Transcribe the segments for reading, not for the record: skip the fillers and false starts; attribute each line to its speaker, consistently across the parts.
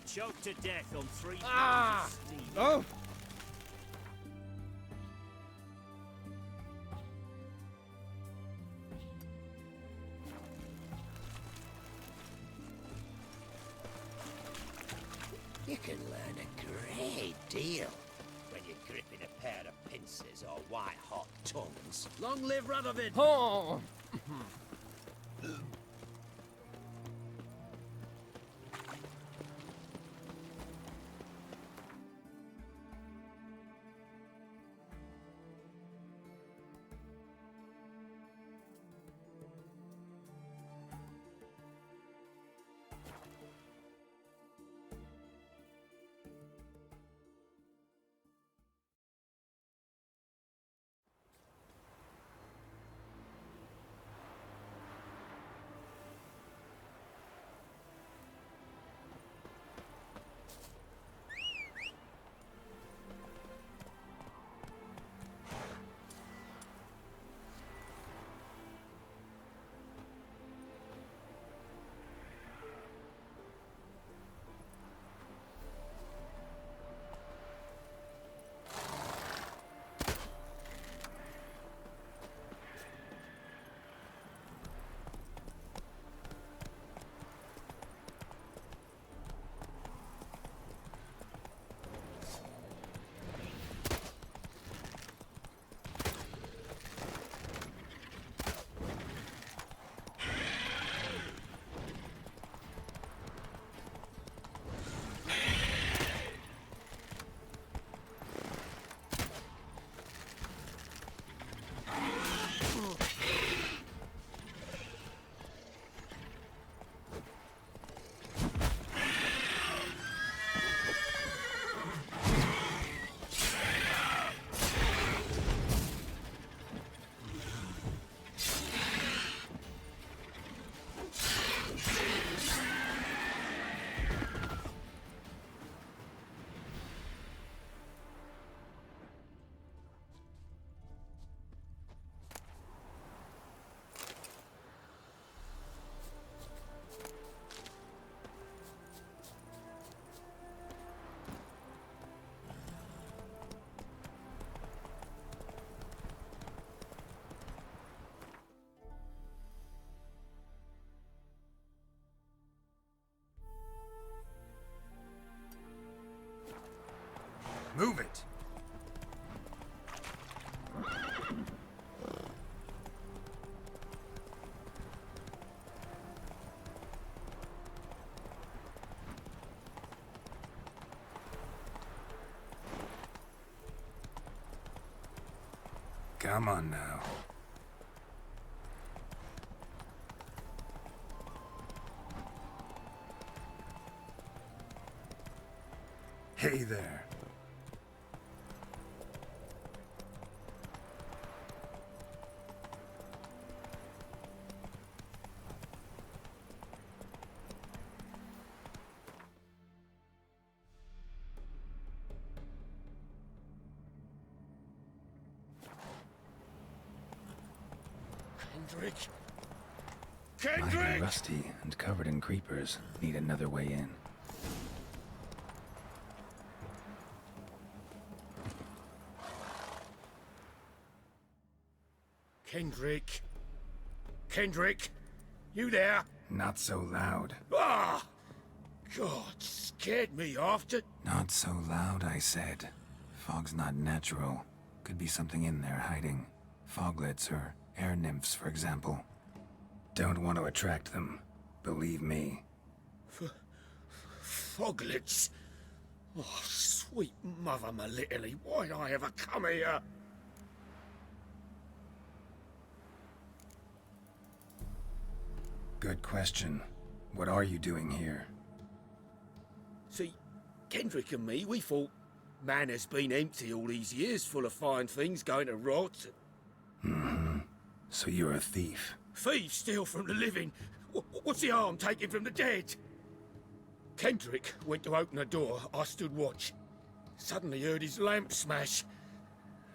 Speaker 1: choked to death on 3
Speaker 2: Ah!
Speaker 1: pounds of steam.
Speaker 2: Oh!
Speaker 3: You can learn a great deal when you're gripping a pair of pincers or white-hot tongues.
Speaker 1: Long live Radovid!
Speaker 2: Oh!
Speaker 4: Move it! Come on now. Hey there.
Speaker 1: Kendrick!
Speaker 4: Mighty
Speaker 1: Kendrick!
Speaker 4: rusty and covered in creepers. Need another way in.
Speaker 1: Kendrick! Kendrick! You there?
Speaker 4: Not so loud.
Speaker 1: Ah! God, scared me after...
Speaker 4: Not so loud, I said. Fog's not natural. Could be something in there hiding. Foglets or air nymphs, for example. Don't want to attract them. Believe me.
Speaker 1: Foglets? Oh, sweet mother Melitterly, why'd I ever come here?
Speaker 4: Good question. What are you doing here?
Speaker 1: See, Kendrick and me, we thought Manor's been empty all these years, full of fine things going to rot.
Speaker 4: So you're a thief.
Speaker 1: Thieves steal from the living. What's the harm taking from the dead? Kendrick went to open the door. I stood watch. Suddenly heard his lamp smash.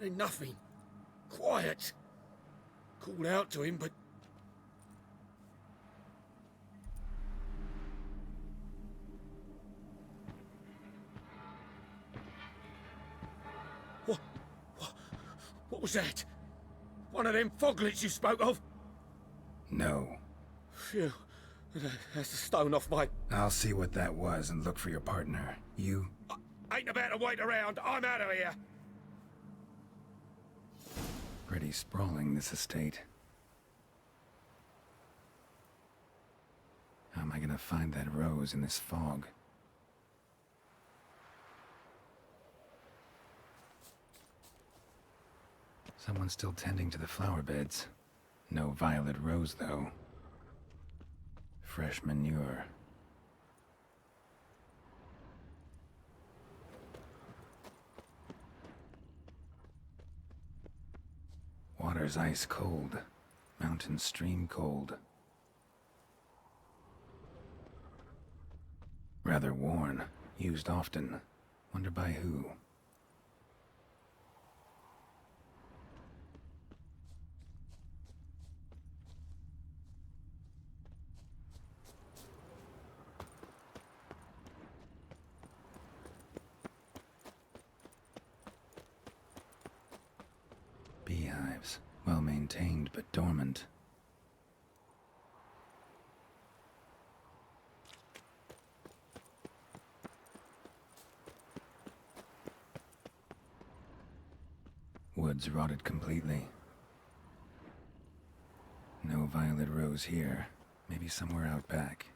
Speaker 1: Then nothing. Quiet. Called out to him, but... was that? One of them foglets you spoke of?
Speaker 4: No.
Speaker 1: Phew. That's a stone off my...
Speaker 4: I'll see what that was and look for your partner. You...
Speaker 1: I ain't about to wait around. I'm out of here.
Speaker 4: Pretty sprawling, this estate. How am I gonna find that rose in this fog? Someone's still tending to the flower beds. No violet rose, though. Fresh manure. Water's ice cold. Mountain stream cold. Rather worn. Used often. Wonder by who? Beehives. Well maintained, but dormant. Woods rotted completely. No violet rose here. Maybe somewhere out back.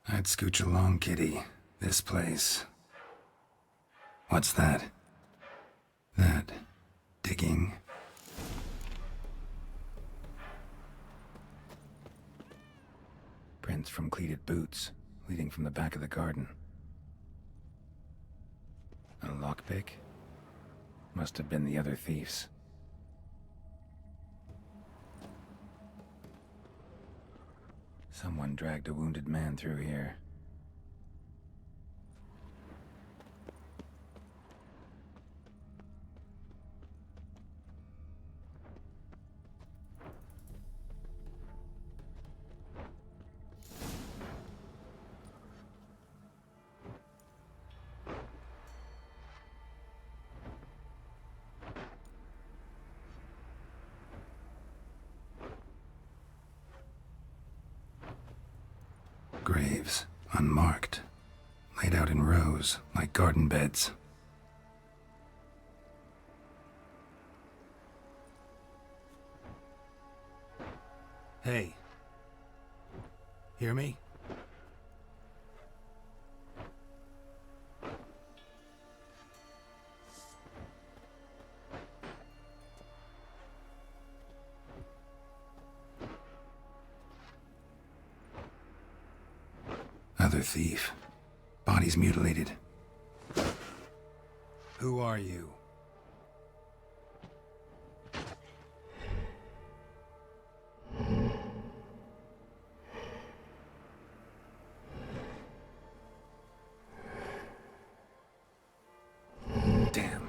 Speaker 4: I'd scooch along, kitty. This place. What's that? That... digging? Prints from cleated boots, leading from the back of the garden. A lockpick? Must have been the other thieves. Someone dragged a wounded man through here. Graves, unmarked, laid out in rows like garden beds. Hey. Hear me? Other thief. Body's mutilated. Who are you? Damn.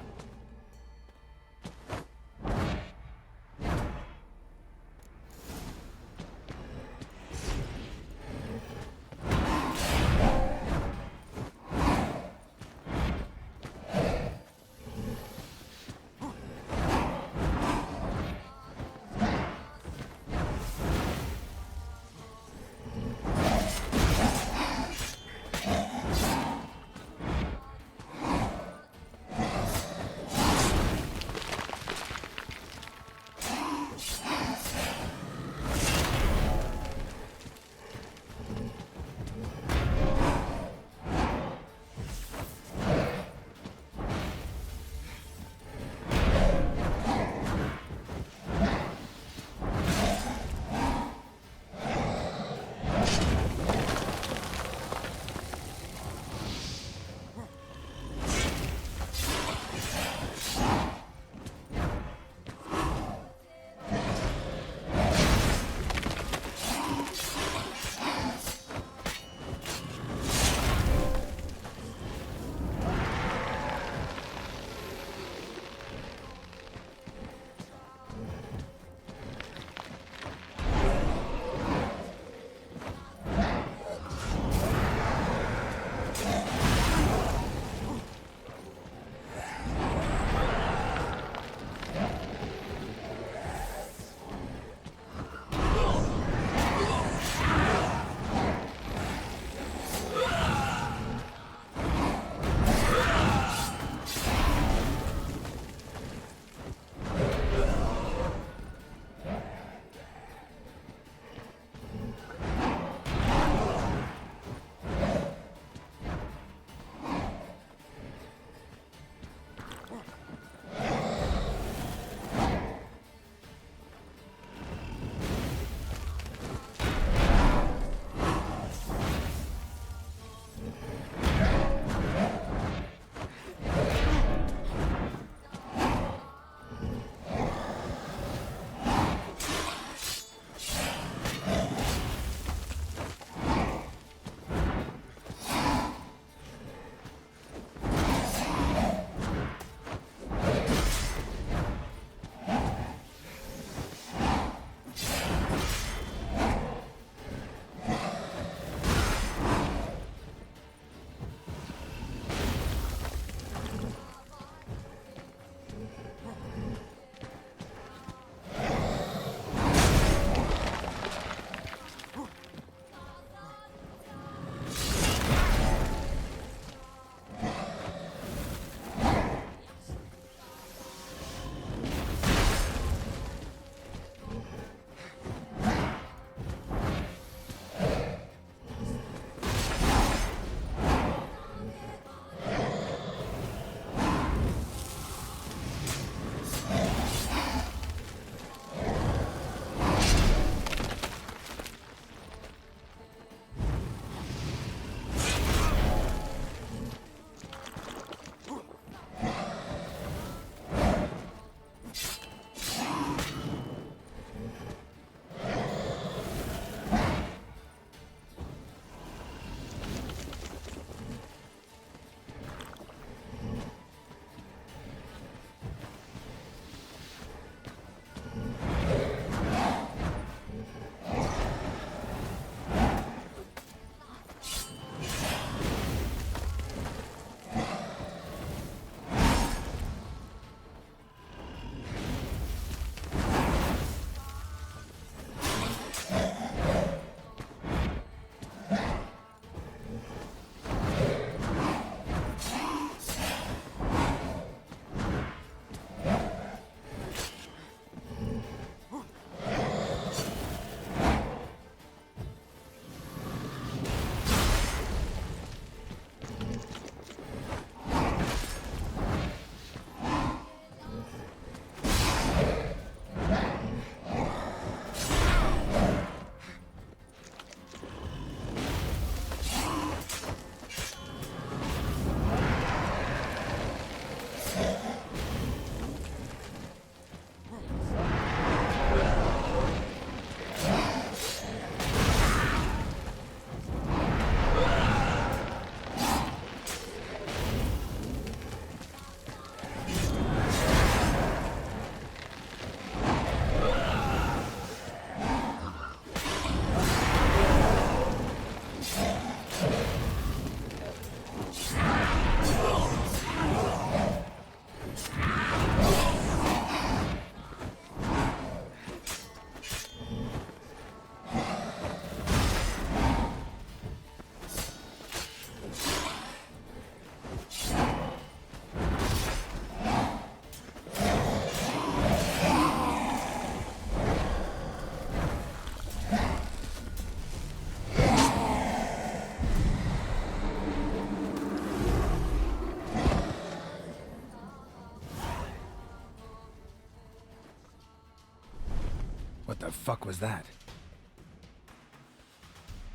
Speaker 4: What the fuck was that?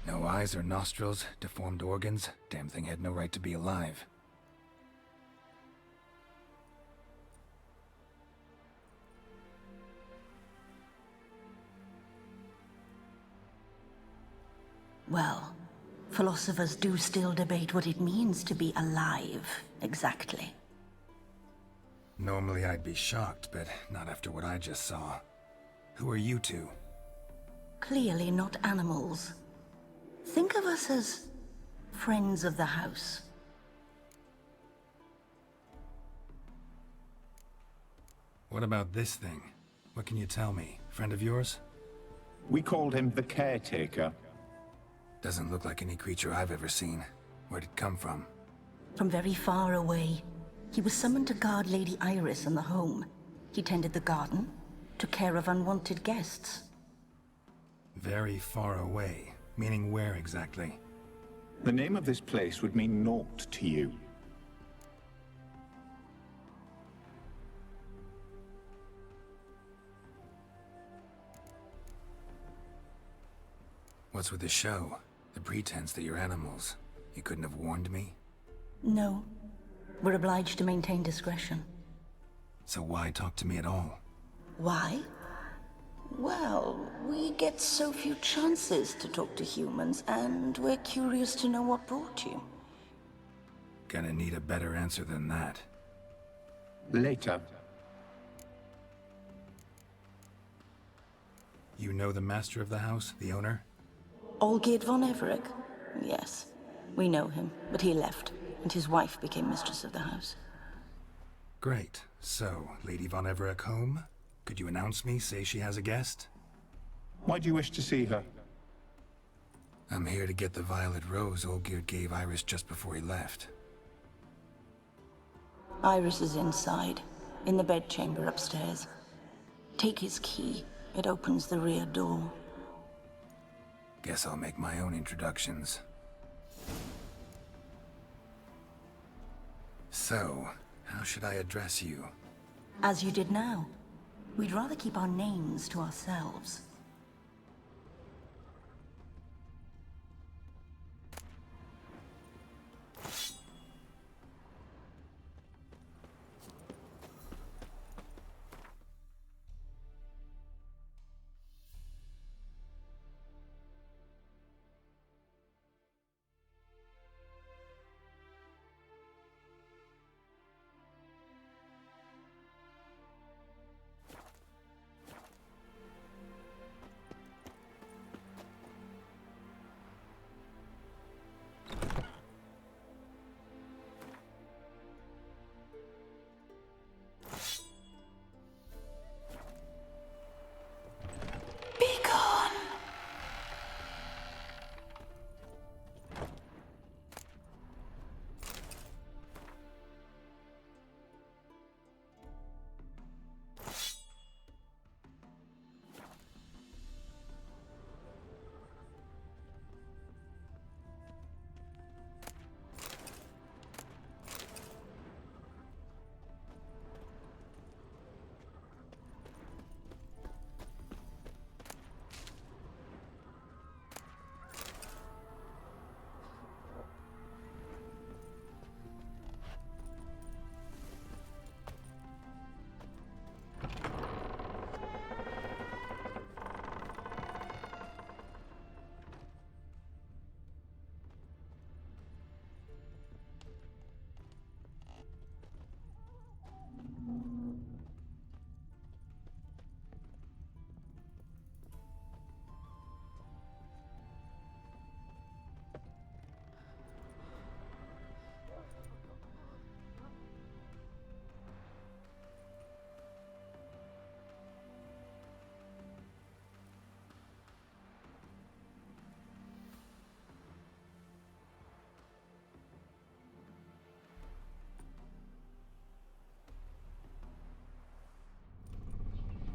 Speaker 4: No eyes or nostrils, deformed organs. Damn thing had no right to be alive.
Speaker 2: Well, philosophers do still debate what it means to be alive, exactly.
Speaker 4: Normally I'd be shocked, but not after what I just saw. Who are you two?
Speaker 2: Clearly not animals. Think of us as friends of the house.
Speaker 4: What about this thing? What can you tell me? Friend of yours?
Speaker 5: We called him the Caretaker.
Speaker 4: Doesn't look like any creature I've ever seen. Where'd it come from?
Speaker 2: From very far away. He was summoned to guard Lady Iris and the home. He tended the garden, took care of unwanted guests.
Speaker 4: Very far away. Meaning where exactly?
Speaker 5: The name of this place would mean naught to you.
Speaker 4: What's with the show? The pretense that you're animals. You couldn't have warned me?
Speaker 2: No. We're obliged to maintain discretion.
Speaker 4: So why talk to me at all?
Speaker 2: Why? Well, we get so few chances to talk to humans, and we're curious to know what brought you.
Speaker 4: Gonna need a better answer than that.
Speaker 5: Later.
Speaker 4: You know the master of the house, the owner?
Speaker 2: Olgierd von Everec? Yes. We know him, but he left, and his wife became mistress of the house.
Speaker 4: Great. So, Lady von Everec home? Could you announce me, say she has a guest?
Speaker 5: Why do you wish to see her?
Speaker 4: I'm here to get the violet rose Olgierd gave Iris just before he left.
Speaker 2: Iris is inside, in the bedchamber upstairs. Take his key. It opens the rear door.
Speaker 4: Guess I'll make my own introductions. So, how should I address you?
Speaker 2: As you did now. We'd rather keep our names to ourselves.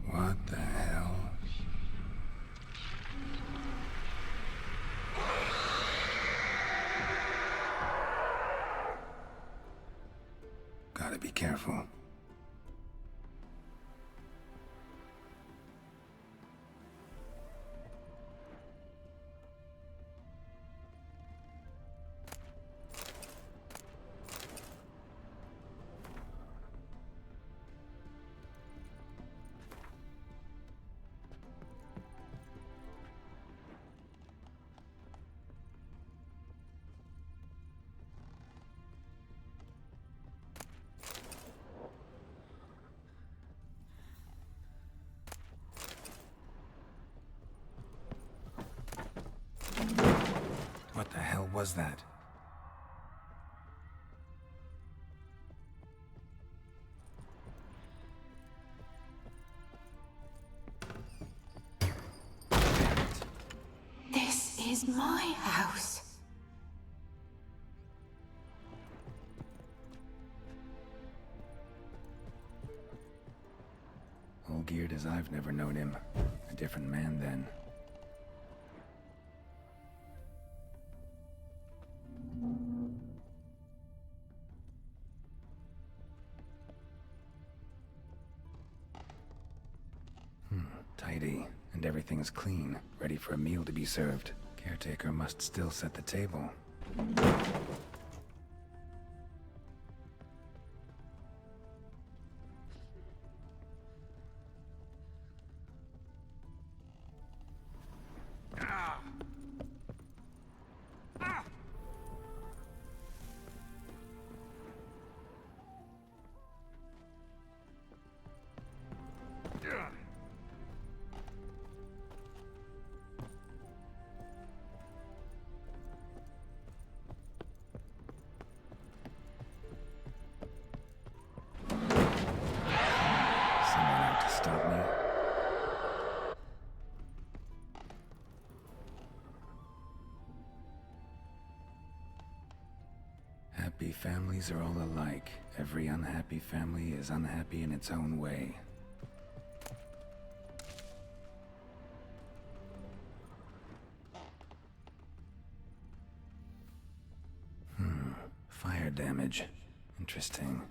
Speaker 4: What the hell? Gotta be careful. was that?
Speaker 2: This is my house.
Speaker 4: All geared as I've never known him. A different man then. Tidy, and everything's clean, ready for a meal to be served. Caretaker must still set the table. Someone out to stop me? Happy families are all alike. Every unhappy family is unhappy in its own way. Fire damage. Interesting.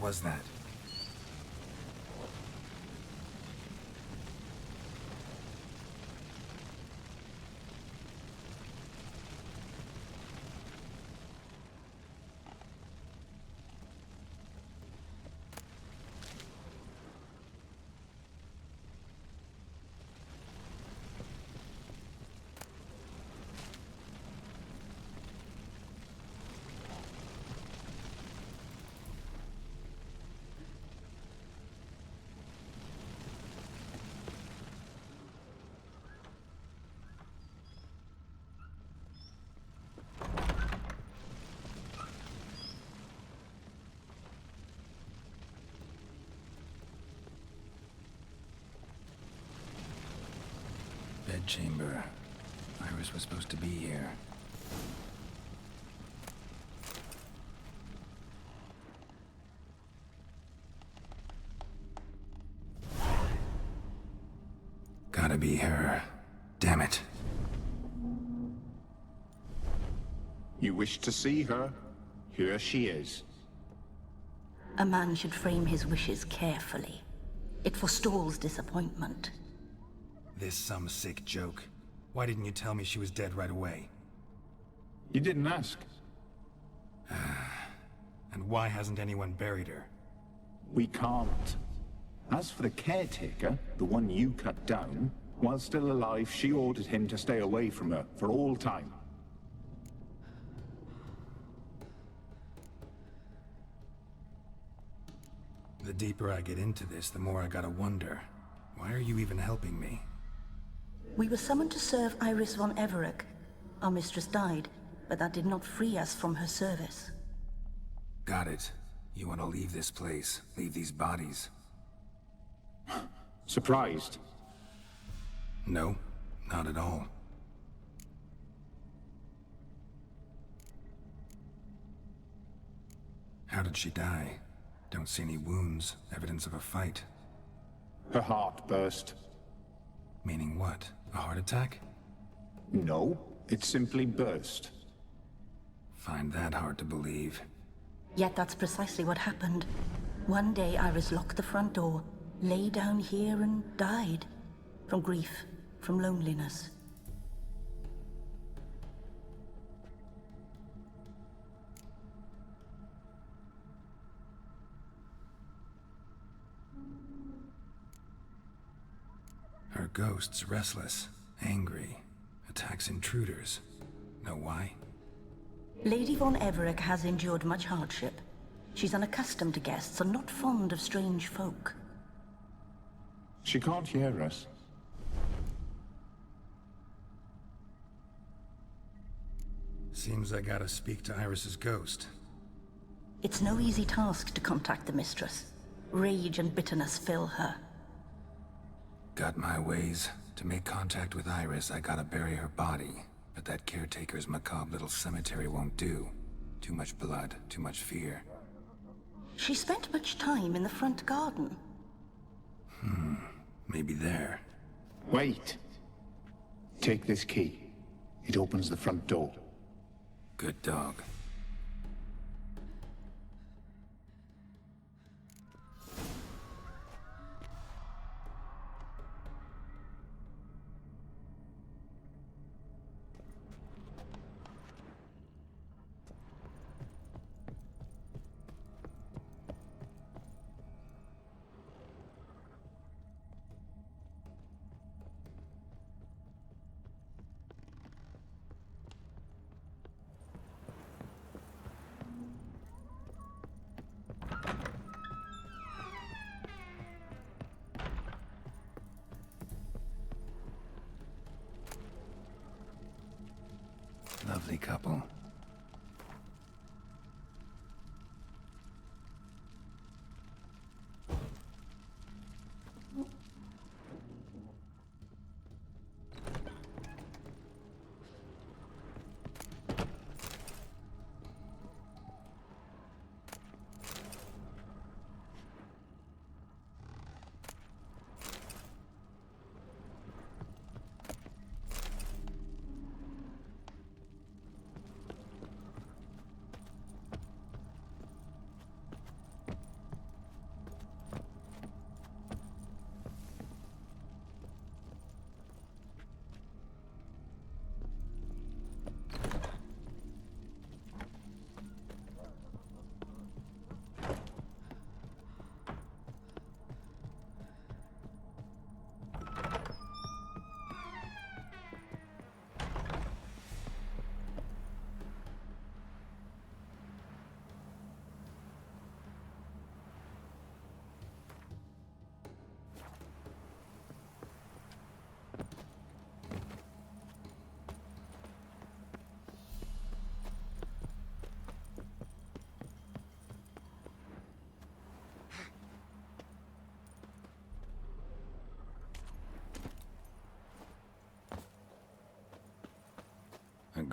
Speaker 4: was that? Bedchamber. Iris was supposed to be here. Gotta be her. Damn it.
Speaker 5: You wish to see her? Here she is.
Speaker 2: A man should frame his wishes carefully. It forestalls disappointment.
Speaker 4: This some sick joke. Why didn't you tell me she was dead right away?
Speaker 5: You didn't ask.
Speaker 4: And why hasn't anyone buried her?
Speaker 5: We can't. As for the caretaker, the one you cut down, while still alive, she ordered him to stay away from her for all time.
Speaker 4: The deeper I get into this, the more I gotta wonder. Why are you even helping me?
Speaker 2: We were summoned to serve Iris von Everec. Our mistress died, but that did not free us from her service.
Speaker 4: Got it. You want to leave this place, leave these bodies?
Speaker 5: Surprised?
Speaker 4: No, not at all. How did she die? Don't see any wounds, evidence of a fight.
Speaker 5: Her heart burst.
Speaker 4: Meaning what? A heart attack?
Speaker 5: No, it simply burst.
Speaker 4: Find that hard to believe.
Speaker 2: Yet that's precisely what happened. One day Iris locked the front door, lay down here and died. From grief, from loneliness.
Speaker 4: Her ghost's restless, angry, attacks intruders. Know why?
Speaker 2: Lady von Everec has endured much hardship. She's unaccustomed to guests and not fond of strange folk.
Speaker 5: She can't hear us.
Speaker 4: Seems I gotta speak to Iris's ghost.
Speaker 2: It's no easy task to contact the mistress. Rage and bitterness fill her.
Speaker 4: Got my ways. To make contact with Iris, I gotta bury her body. But that caretaker's macabre little cemetery won't do. Too much blood, too much fear.
Speaker 2: She spent much time in the front garden.
Speaker 4: Maybe there.
Speaker 5: Wait. Take this key. It opens the front door.
Speaker 4: Good dog.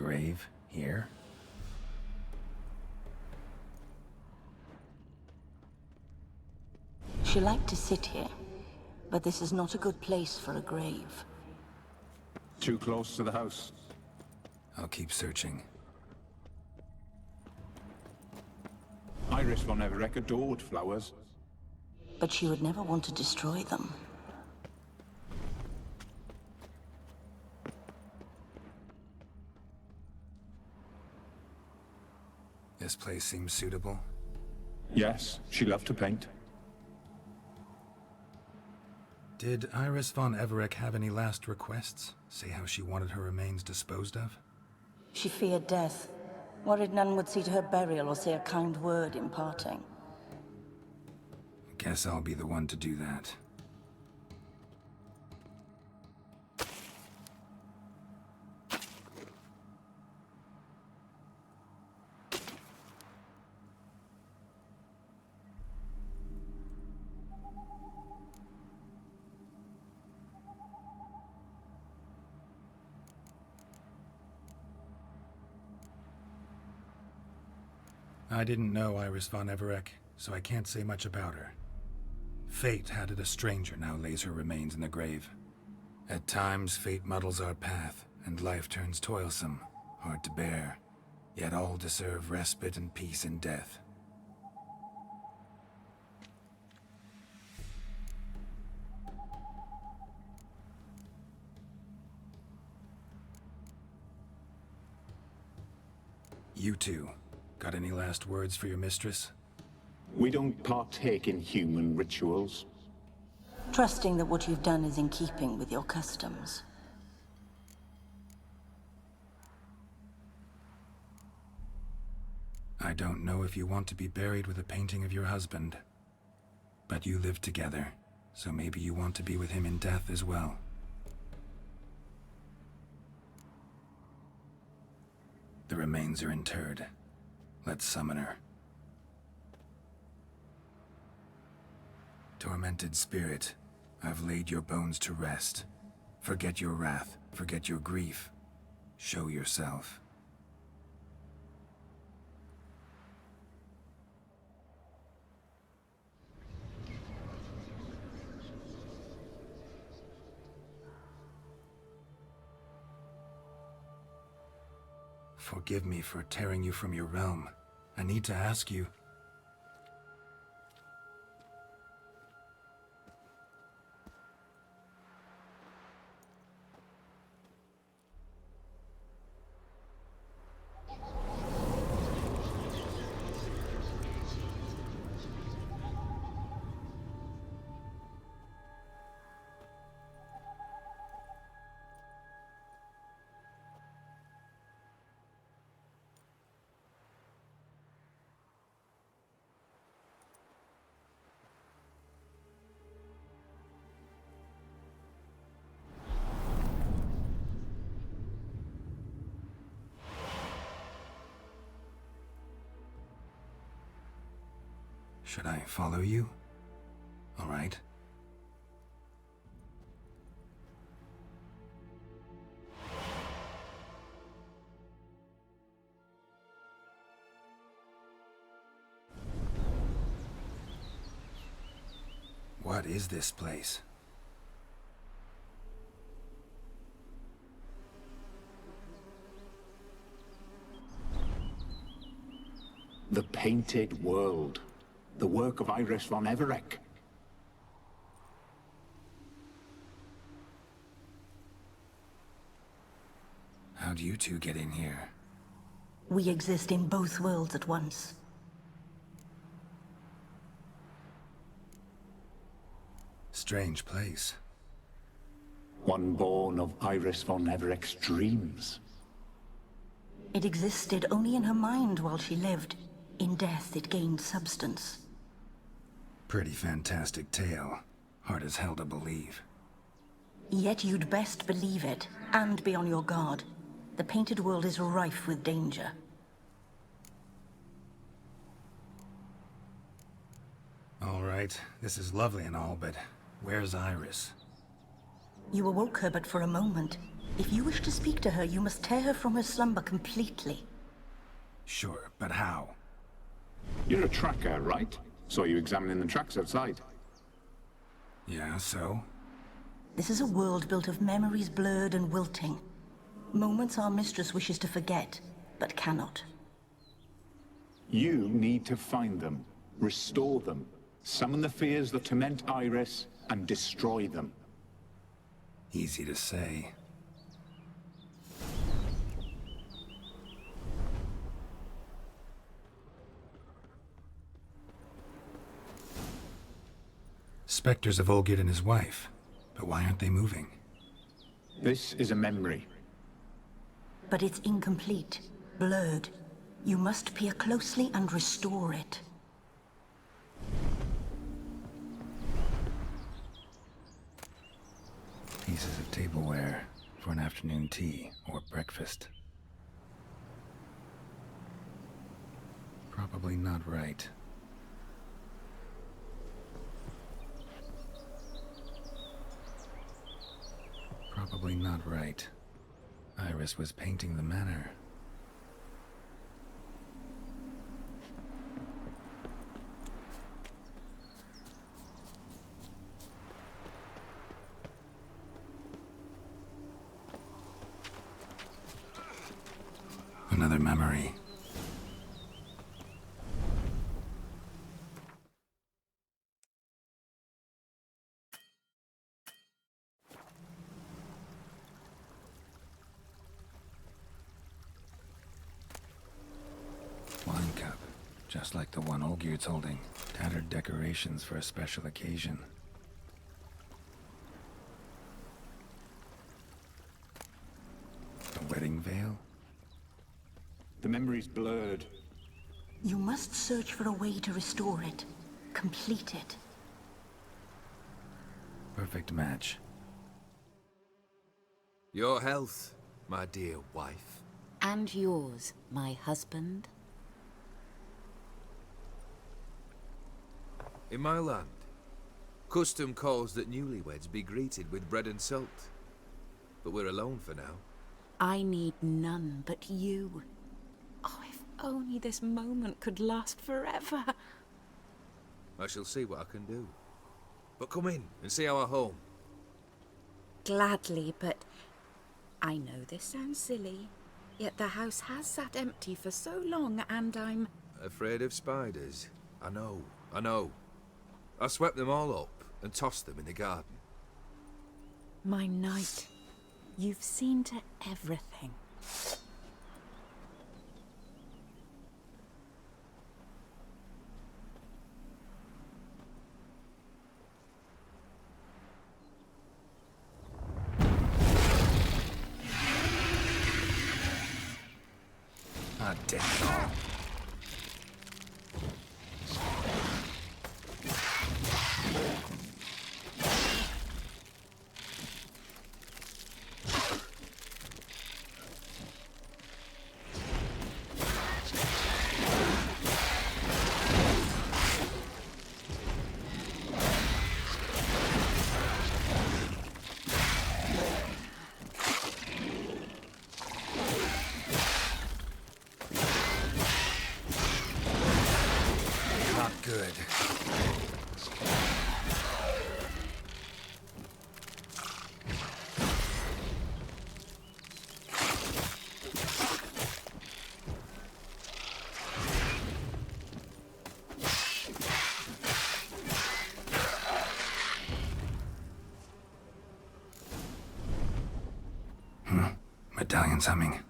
Speaker 4: grave here?
Speaker 2: She liked to sit here, but this is not a good place for a grave.
Speaker 5: Too close to the house.
Speaker 4: I'll keep searching.
Speaker 5: Iris von Everec adored flowers.
Speaker 2: But she would never want to destroy them.
Speaker 4: This place seems suitable.
Speaker 5: Yes, she loved to paint.
Speaker 4: Did Iris von Everec have any last requests? Say how she wanted her remains disposed of?
Speaker 2: She feared death, worried none would see to her burial or say a kind word in parting.
Speaker 4: Guess I'll be the one to do that. I didn't know Iris von Everec, so I can't say much about her. Fate had it a stranger now lays her remains in the grave. At times, fate muddles our path, and life turns toilsome, hard to bear. Yet all deserve respite and peace in death. You two, got any last words for your mistress?
Speaker 5: We don't partake in human rituals.
Speaker 2: Trusting that what you've done is in keeping with your customs.
Speaker 4: I don't know if you want to be buried with a painting of your husband. But you live together, so maybe you want to be with him in death as well. The remains are interred. Let's summon her. Tormented spirit, I've laid your bones to rest. Forget your wrath, forget your grief. Show yourself. Forgive me for tearing you from your realm. I need to ask you... Should I follow you? All right. What is this place?
Speaker 5: The Painted World. The work of Iris von Everec.
Speaker 4: How'd you two get in here?
Speaker 2: We exist in both worlds at once.
Speaker 4: Strange place.
Speaker 5: One born of Iris von Everec's dreams.
Speaker 2: It existed only in her mind while she lived. In death, it gained substance.
Speaker 4: Pretty fantastic tale. Hard as hell to believe.
Speaker 2: Yet you'd best believe it, and be on your guard. The Painted World is rife with danger.
Speaker 4: All right, this is lovely and all, but where's Iris?
Speaker 2: You awoke her but for a moment. If you wish to speak to her, you must tear her from her slumber completely.
Speaker 4: Sure, but how?
Speaker 5: You're a tracker, right? Saw you examining the tracks outside.
Speaker 4: Yeah, so?
Speaker 2: This is a world built of memories blurred and wilting. Moments our mistress wishes to forget, but cannot.
Speaker 5: You need to find them, restore them, summon the fears that torment Iris, and destroy them.
Speaker 4: Easy to say. Spectres of Olgid and his wife. But why aren't they moving?
Speaker 5: This is a memory.
Speaker 2: But it's incomplete, blurred. You must peer closely and restore it.
Speaker 4: Pieces of tableware for an afternoon tea or breakfast. Probably not right. Probably not right. Iris was painting the manor. Another memory. Wine cup, just like the one Olgierd's holding. Tattered decorations for a special occasion. A wedding veil?
Speaker 5: The memory's blurred.
Speaker 2: You must search for a way to restore it. Complete it.
Speaker 4: Perfect match.
Speaker 6: Your health, my dear wife.
Speaker 7: And yours, my husband.
Speaker 6: In my land, custom calls that newlyweds be greeted with bread and salt. But we're alone for now.
Speaker 7: I need none but you. Oh, if only this moment could last forever.
Speaker 6: I shall see what I can do. But come in and see our home.
Speaker 7: Gladly, but I know this sounds silly, yet the house has sat empty for so long, and I'm...
Speaker 6: Afraid of spiders? I know. I swept them all up and tossed them in the garden.
Speaker 7: My knight, you've seen to everything.
Speaker 4: Ah, damn it all. Not good. Medallion's humming.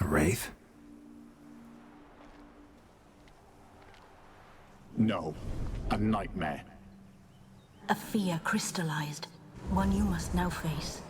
Speaker 4: A wraith?
Speaker 5: No. A nightmare.
Speaker 2: A fear crystallized. One you must now face.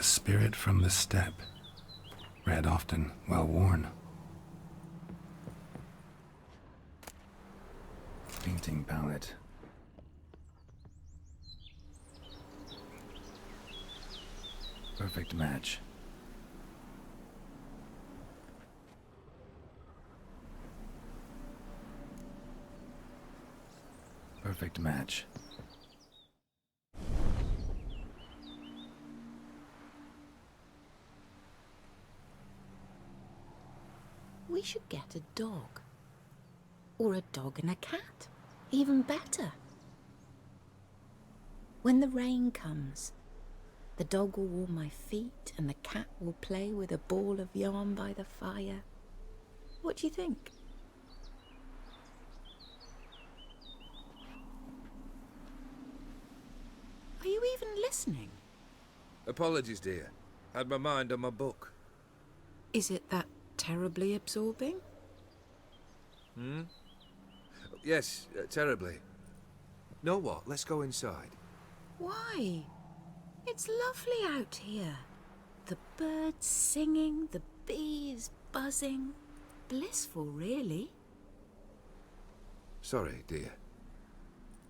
Speaker 4: spirit from the steppe. Red often, well worn. Painting palette. Perfect match. Perfect match.
Speaker 7: We should get a dog. Or a dog and a cat. Even better. When the rain comes, the dog will warm my feet and the cat will play with a ball of yarn by the fire. What do you think? Are you even listening?
Speaker 6: Apologies, dear. Had my mind on my book.
Speaker 7: Is it that terribly absorbing?
Speaker 6: Yes, terribly. Know what? Let's go inside.
Speaker 7: Why? It's lovely out here. The birds singing, the bees buzzing. Blissful, really.
Speaker 6: Sorry, dear.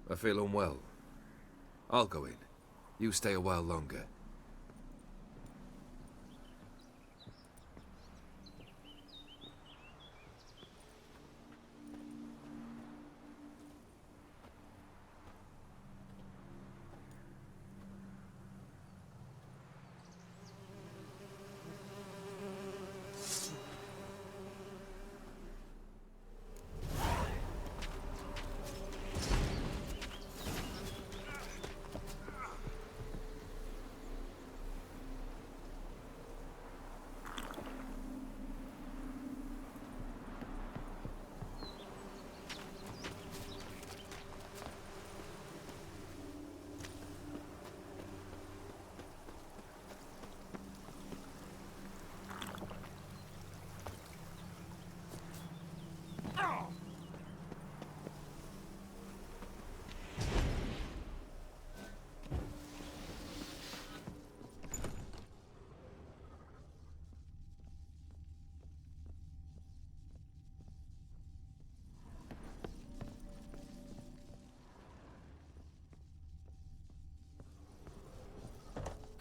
Speaker 6: I feel unwell. I'll go in. You stay a while longer.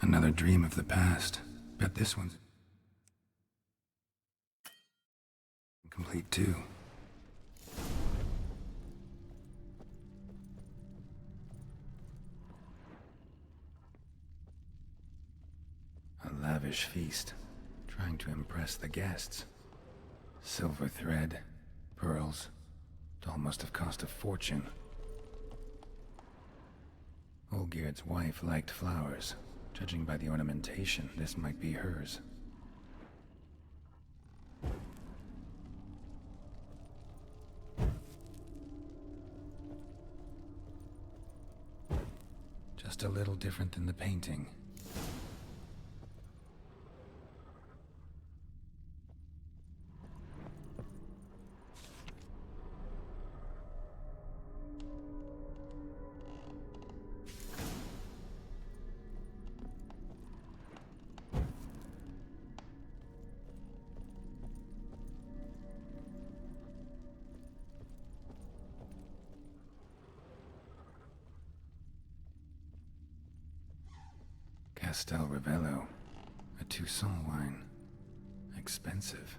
Speaker 4: Another dream of the past. Bet this one's complete too. A lavish feast, trying to impress the guests. Silver thread, pearls. It all must have cost a fortune. Olgierd's wife liked flowers. Judging by the ornamentation, this might be hers. Just a little different than the painting. Castel Ravello, a Toussaint wine. Expensive.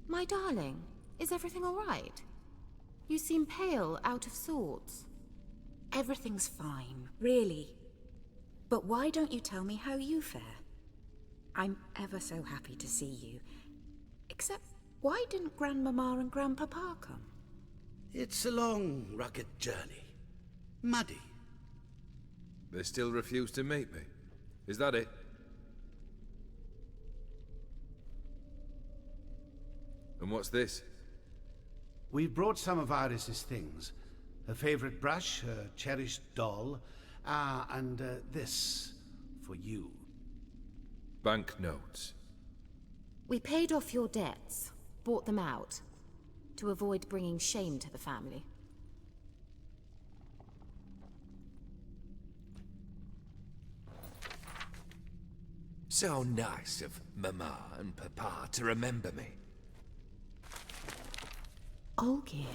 Speaker 8: My darling, is everything all right? You seem pale, out of sorts.
Speaker 7: Everything's fine, really. But why don't you tell me how you fare? I'm ever so happy to see you. Except, why didn't Grandmama and Grandpapa come?
Speaker 8: It's a long, rugged journey. Muddy.
Speaker 6: They still refuse to meet me. Is that it? And what's this?
Speaker 8: We've brought some of Iris's things. Her favorite brush, her cherished doll, and this for you.
Speaker 6: Banknotes.
Speaker 9: We paid off your debts, bought them out, to avoid bringing shame to the family.
Speaker 3: So nice of Mama and Papa to remember me.
Speaker 9: Olgierd?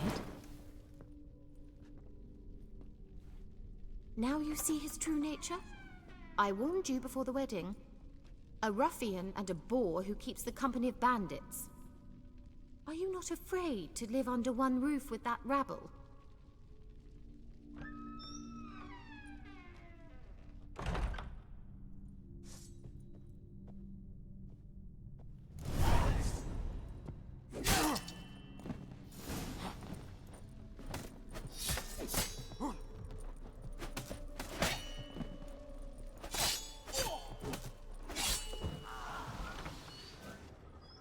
Speaker 9: Now you see his true nature? I warned you before the wedding. A ruffian and a boor who keeps the company of bandits. Are you not afraid to live under one roof with that rabble?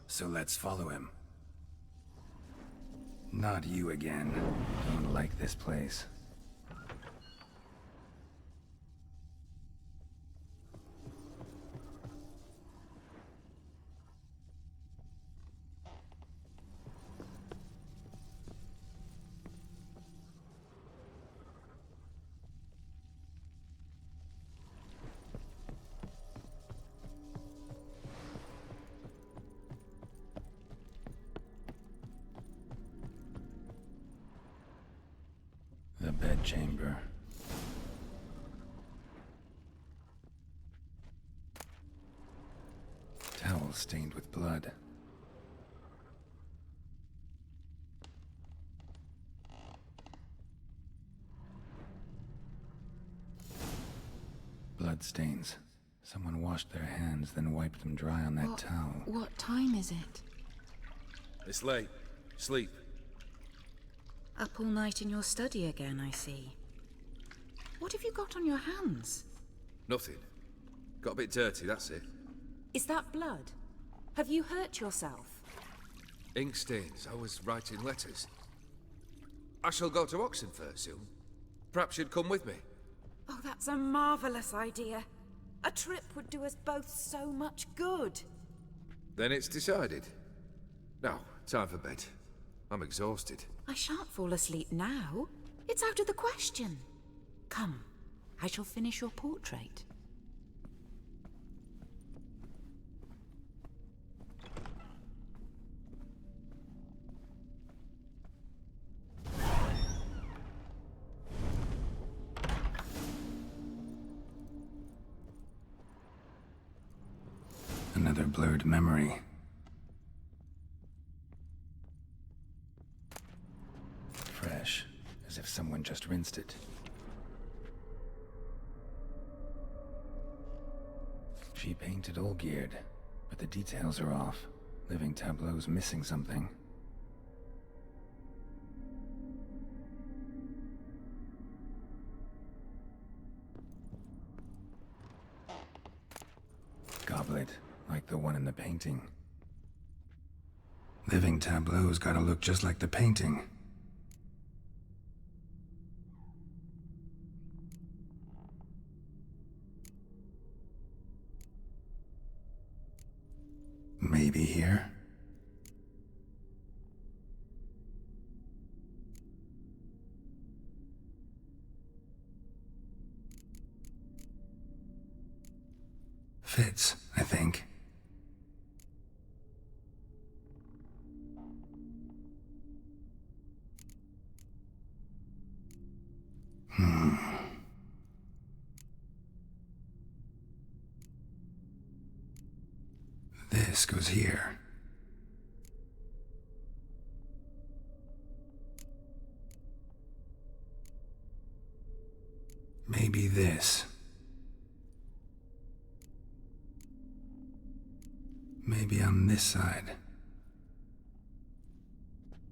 Speaker 4: So let's follow him. Not you again. Don't like this place. The bedchamber. Towel stained with blood. Blood stains. Someone washed their hands, then wiped them dry on that towel.
Speaker 7: What time is it?
Speaker 6: It's late. Sleep.
Speaker 7: Up all night in your study again, I see. What have you got on your hands?
Speaker 6: Nothing. Got a bit dirty, that's it.
Speaker 7: Is that blood? Have you hurt yourself?
Speaker 6: Ink stains. I was writing letters. I shall go to Oxenfurt soon. Perhaps you'd come with me.
Speaker 7: Oh, that's a marvelous idea. A trip would do us both so much good.
Speaker 6: Then it's decided. Now, time for bed. I'm exhausted.
Speaker 7: I shan't fall asleep now. It's out of the question. Come, I shall finish your portrait.
Speaker 4: Another blurred memory. Fresh, as if someone just rinsed it. She painted Olgierd, but the details are off. Living Tableau's missing something. Goblet, like the one in the painting. Living Tableau's gotta look just like the painting. Maybe here? Fits, I think. This goes here. Maybe this. Maybe on this side.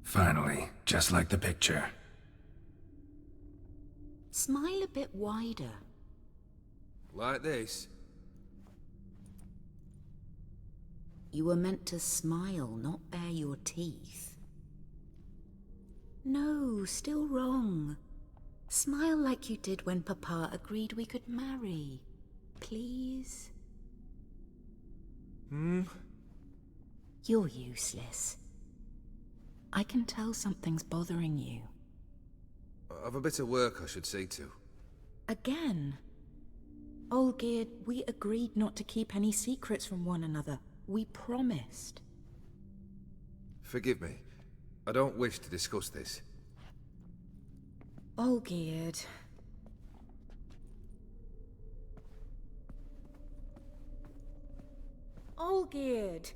Speaker 4: Finally, just like the picture.
Speaker 7: Smile a bit wider.
Speaker 6: Like this?
Speaker 7: You were meant to smile, not bare your teeth. No, still wrong. Smile like you did when Papa agreed we could marry. Please? You're useless. I can tell something's bothering you.
Speaker 6: I've a bit of work I should see to.
Speaker 7: Again? Olgierd, we agreed not to keep any secrets from one another. We promised.
Speaker 6: Forgive me. I don't wish to discuss this.
Speaker 7: Olgierd. Olgierd!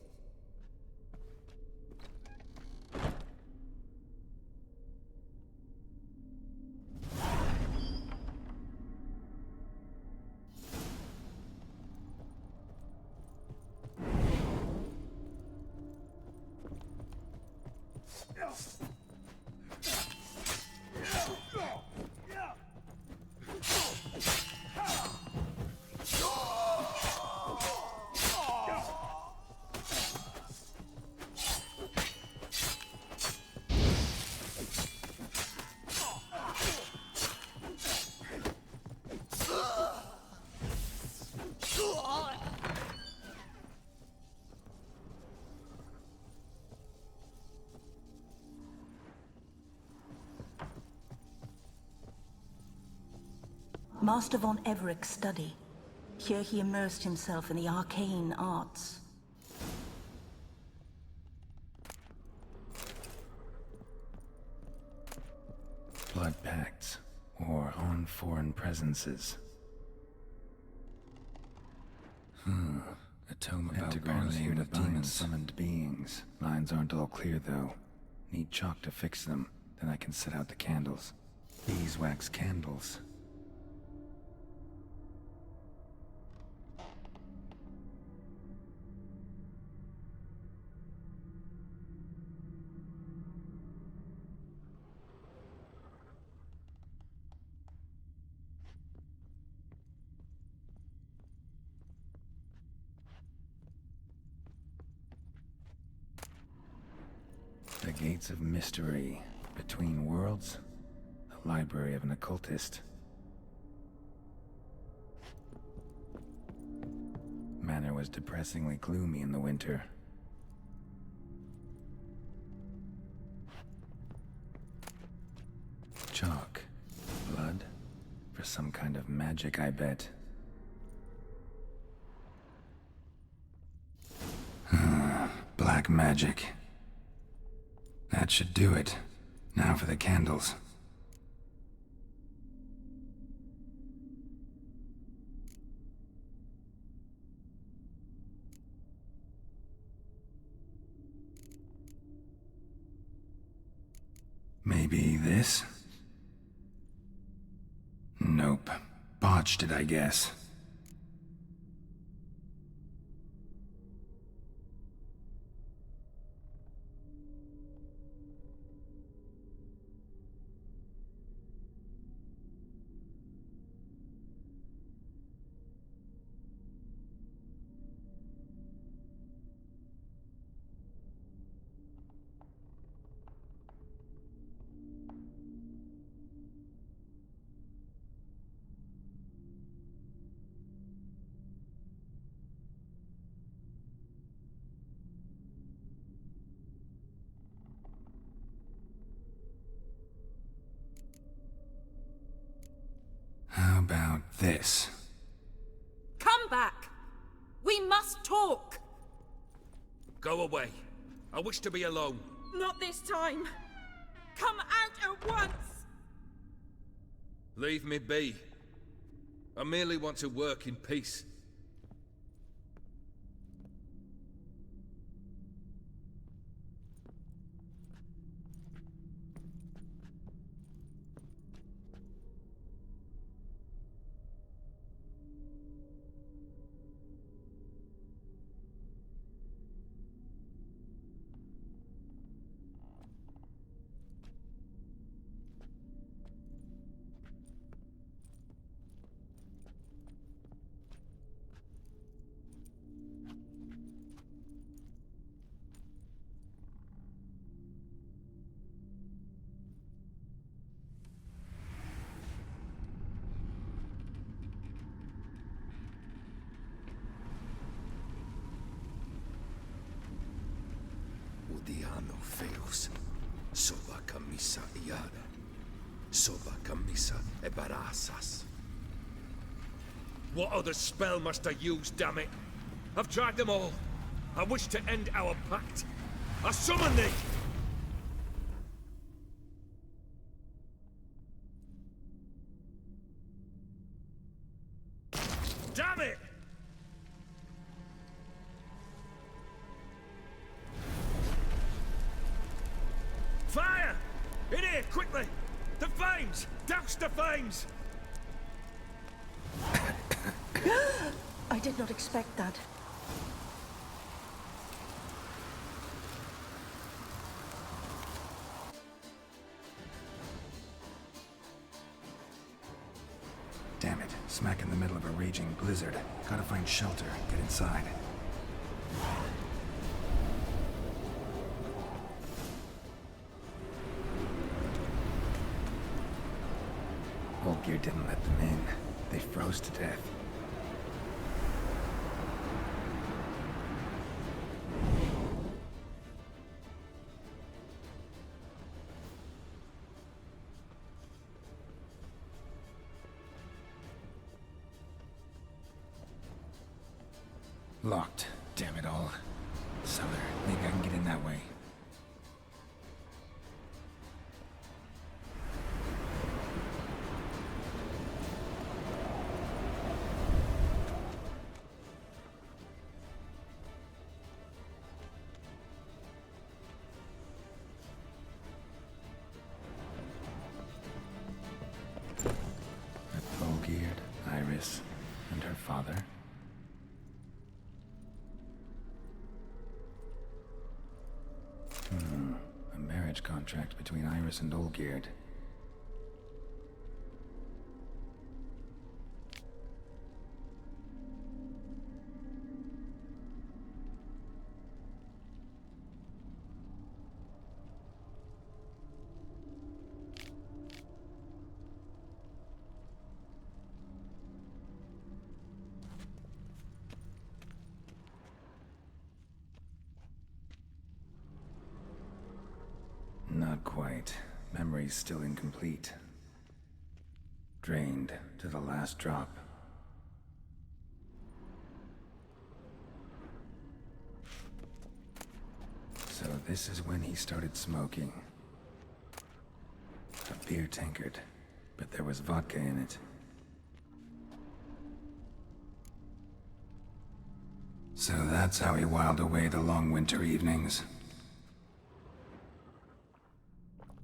Speaker 2: Master von Everek's study. Here he immersed himself in the arcane arts.
Speaker 4: Blood pacts, or on foreign presences. A tome about apparently of demon-summoned beings. Lines aren't all clear, though. Need chalk to fix them, then I can set out the candles. Beeswax candles. The Gates of Mystery. Between Worlds? The library of an occultist. Manor was depressingly gloomy in the winter. Chalk. Blood? For some kind of magic, I bet. Black magic. That should do it. Now for the candles. Maybe this? Nope. Botched it, I guess. How about this?
Speaker 7: Come back! We must talk!
Speaker 6: Go away. I wish to be alone.
Speaker 7: Not this time! Come out at once!
Speaker 6: Leave me be. I merely want to work in peace. Diano Feus. Soba camisa iada. Soba camisa e barasas. What other spell must I use, damn it? I've tried them all. I wish to end our pact. I summon thee! Damn it! Fire! In here, quickly! The flames! Douse the flames!
Speaker 2: I did not expect that.
Speaker 4: Damn it, smack in the middle of a raging blizzard. Gotta find shelter, get inside. Olgierd didn't let them in. They froze to death. Locked. Damn it all. Cellar. Maybe I can get in that way. Olgierd, Iris, and her father. A marriage contract between Iris and Olgierd. Not quite. Memory's still incomplete. Drained to the last drop. So this is when he started smoking. A beer tankard, but there was vodka in it. So that's how he whiled away the long winter evenings.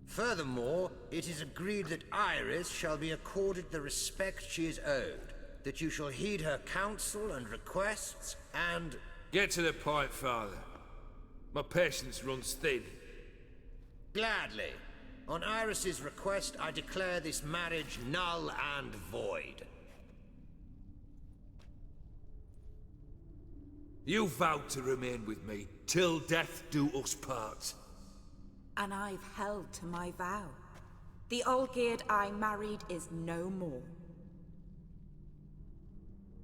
Speaker 3: Furthermore, it is agreed that Iris shall be accorded the respect she is owed, that you shall heed her counsel and requests, and...
Speaker 6: Get to the point, Father. My patience runs thin.
Speaker 3: Gladly. On Iris's request, I declare this marriage null and void.
Speaker 6: You vowed to remain with me till death do us part.
Speaker 7: And I've held to my vow. The Olgierd I married is no more.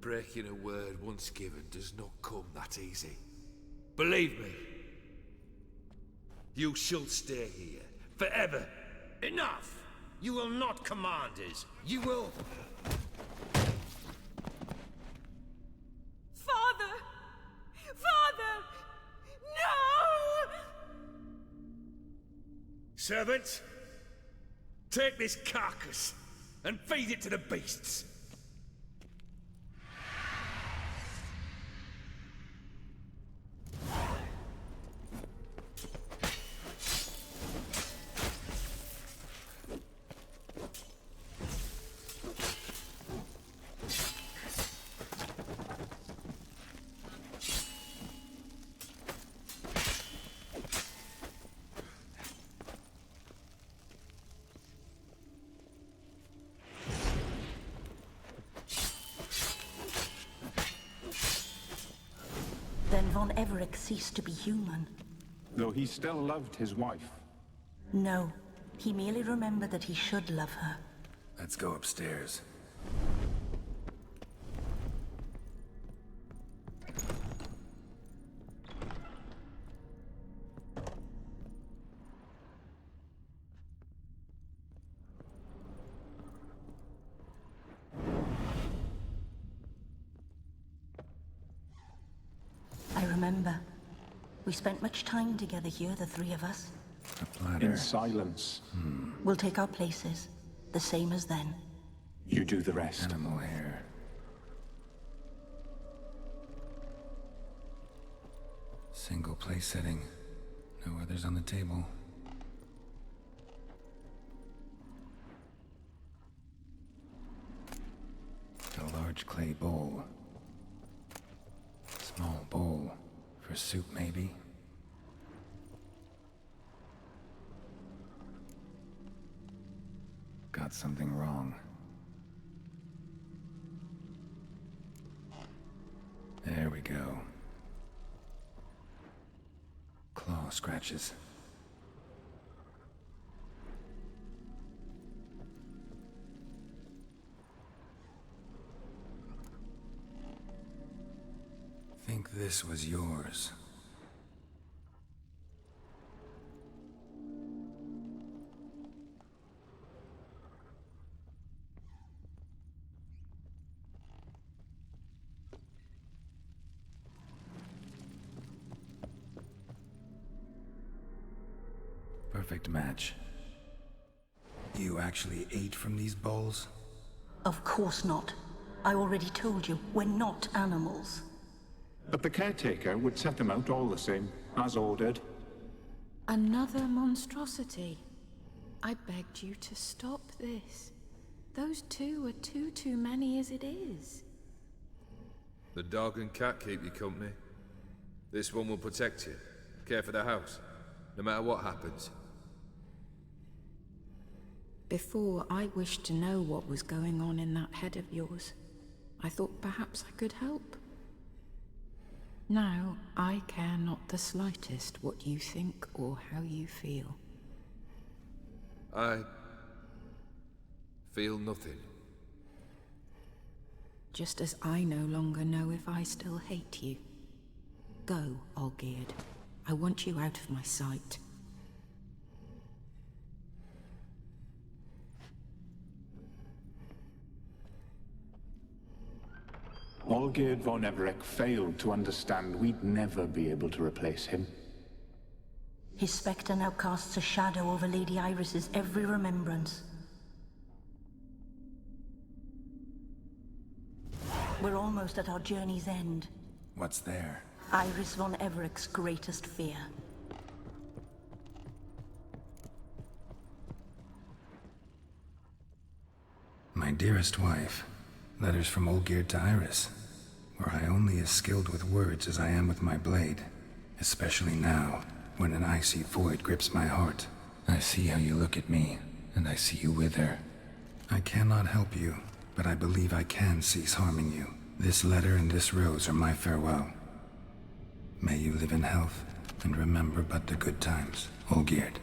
Speaker 6: Breaking a word once given does not come that easy. Believe me. You shall stay here, forever.
Speaker 3: Enough! You will not command us. You will...
Speaker 7: Father! Father! No!
Speaker 6: Servants, take this carcass and feed it to the beasts.
Speaker 2: Then Von Everec ceased to be human.
Speaker 5: Though he still loved his wife.
Speaker 2: No, he merely remembered that he should love her.
Speaker 4: Let's go upstairs.
Speaker 2: We spent much time together here, the three of us.
Speaker 4: A platter.
Speaker 5: In silence.
Speaker 2: We'll take our places, the same as then.
Speaker 5: You do the rest.
Speaker 4: Animal hair. Single place setting. No others on the table. A large clay bowl. Small bowl. For soup, maybe? Got something wrong. There we go. Claw scratches. Think this was yours. Perfect match. You actually ate from these bowls?
Speaker 2: Of course not. I already told you, we're not animals.
Speaker 5: But the caretaker would set them out all the same, as ordered.
Speaker 7: Another monstrosity. I begged you to stop this. Those two are too many as it is.
Speaker 6: The dog and cat keep you company. This one will protect you, care for the house, no matter what happens.
Speaker 7: Before, I wished to know what was going on in that head of yours. I thought perhaps I could help. Now, I care not the slightest what you think or how you feel.
Speaker 6: I feel nothing.
Speaker 7: Just as I no longer know if I still hate you. Go, Olgierd. I want you out of my sight.
Speaker 5: Olgierd von Everec failed to understand we'd never be able to replace him.
Speaker 2: His spectre now casts a shadow over Lady Iris's every remembrance. We're almost at our journey's end.
Speaker 4: What's there?
Speaker 2: Iris von Everec's greatest fear.
Speaker 4: My dearest wife. Letters from Olgierd to Iris. Were I only as skilled with words as I am with my blade. Especially now, when an icy void grips my heart. I see how you look at me, and I see you wither. I cannot help you, but I believe I can cease harming you. This letter and this rose are my farewell. May you live in health, and remember but the good times, Olgierd.